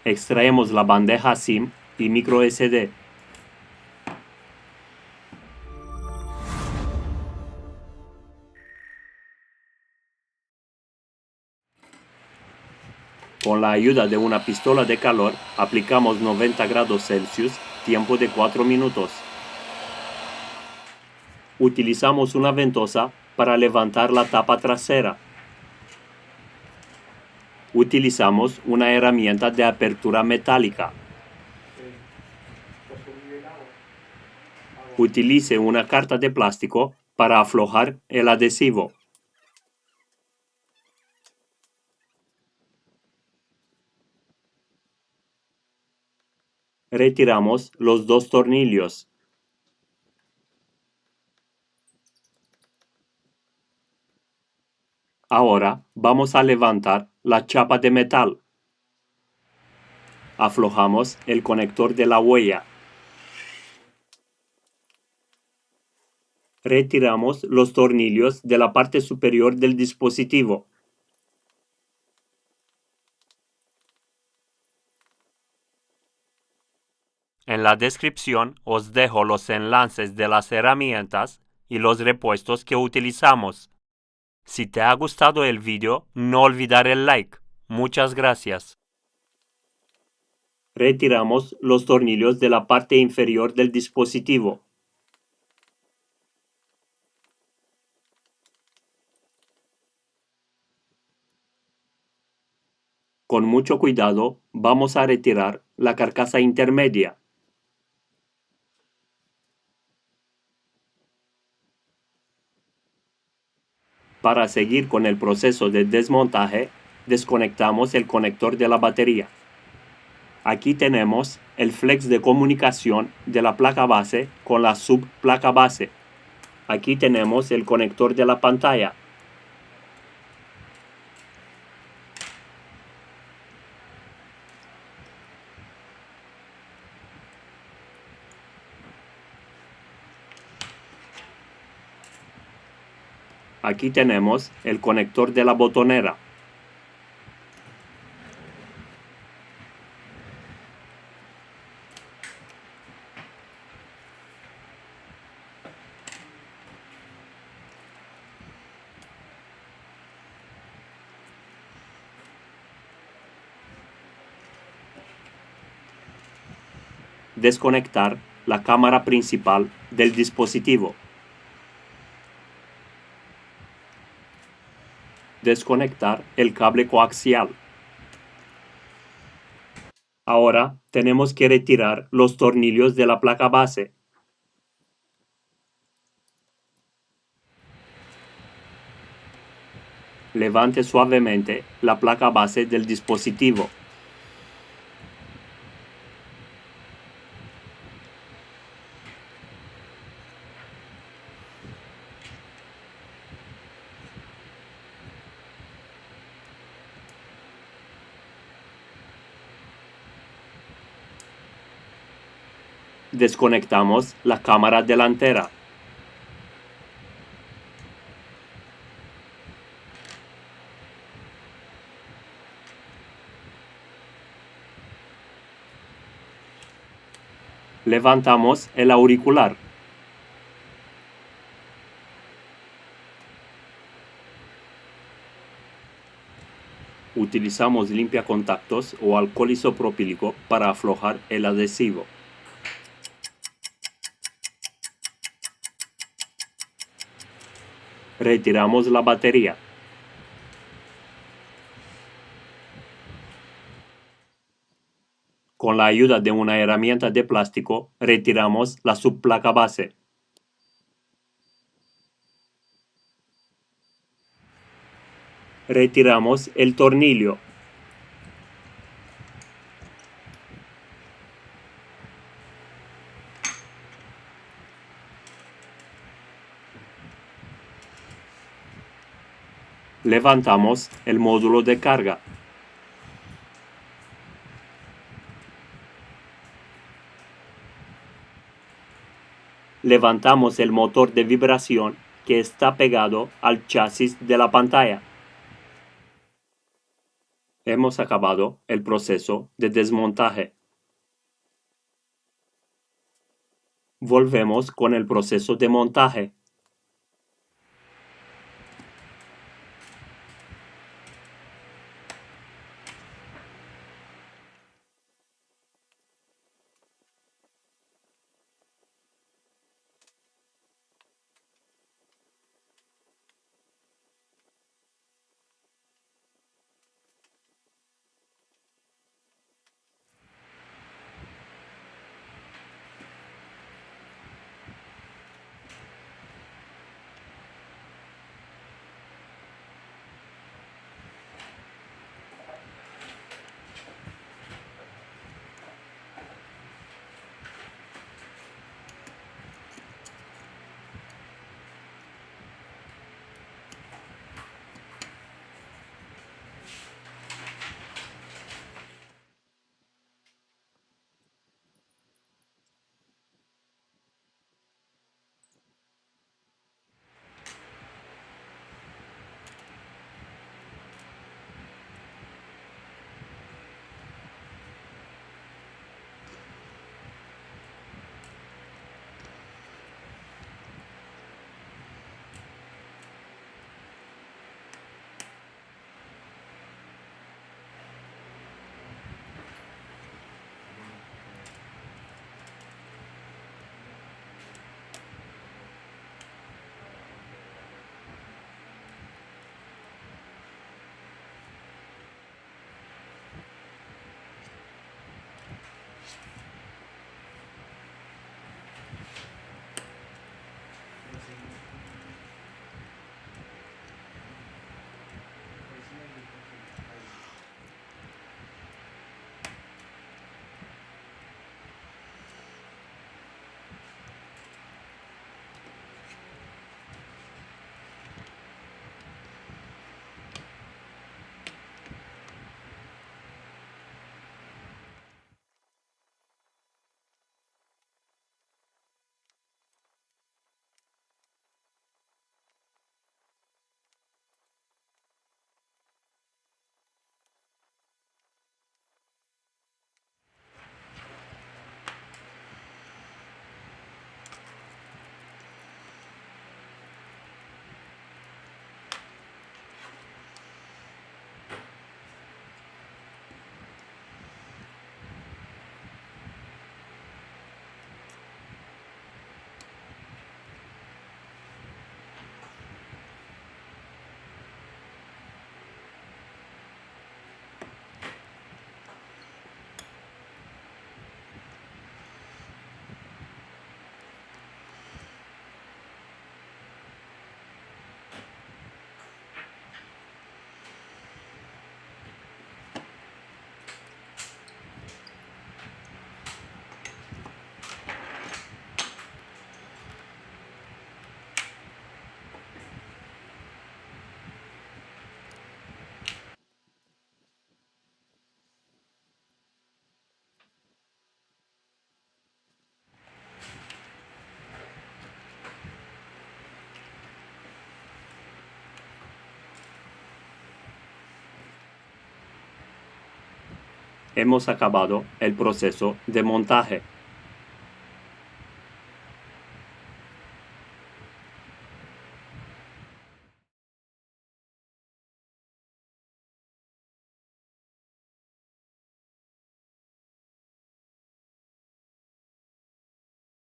Extraemos la bandeja SIM y micro SD. Con la ayuda de una pistola de calor, aplicamos 90 grados Celsius, tiempo de 4 minutos. Utilizamos una ventosa para levantar la tapa trasera. Utilizamos una herramienta de apertura metálica. Utilice una carta de plástico para aflojar el adhesivo. Retiramos los dos tornillos. Ahora vamos a levantar la chapa de metal. Aflojamos el conector de la huella. Retiramos los tornillos de la parte superior del dispositivo. En la descripción os dejo los enlaces de las herramientas y los repuestos que utilizamos. Si te ha gustado el vídeo, no olvidar el like. Muchas gracias. Retiramos los tornillos de la parte inferior del dispositivo. Con mucho cuidado, vamos a retirar la carcasa intermedia. Para seguir con el proceso de desmontaje, desconectamos el conector de la batería. Aquí tenemos el flex de comunicación de la placa base con la subplaca base. Aquí tenemos el conector de la pantalla. Aquí tenemos el conector de la botonera. Desconectar la cámara principal del dispositivo. Desconectar el cable coaxial. Ahora tenemos que retirar los tornillos de la placa base. Levante suavemente la placa base del dispositivo. Desconectamos la cámara delantera. Levantamos el auricular. Utilizamos limpiacontactos o alcohol isopropílico para aflojar el adhesivo. Retiramos la batería. Con la ayuda de una herramienta de plástico, retiramos la subplaca base. Retiramos el tornillo. Levantamos el módulo de carga. Levantamos el motor de vibración que está pegado al chasis de la pantalla. Hemos acabado el proceso de desmontaje. Volvemos con el proceso de montaje. Hemos acabado el proceso de montaje.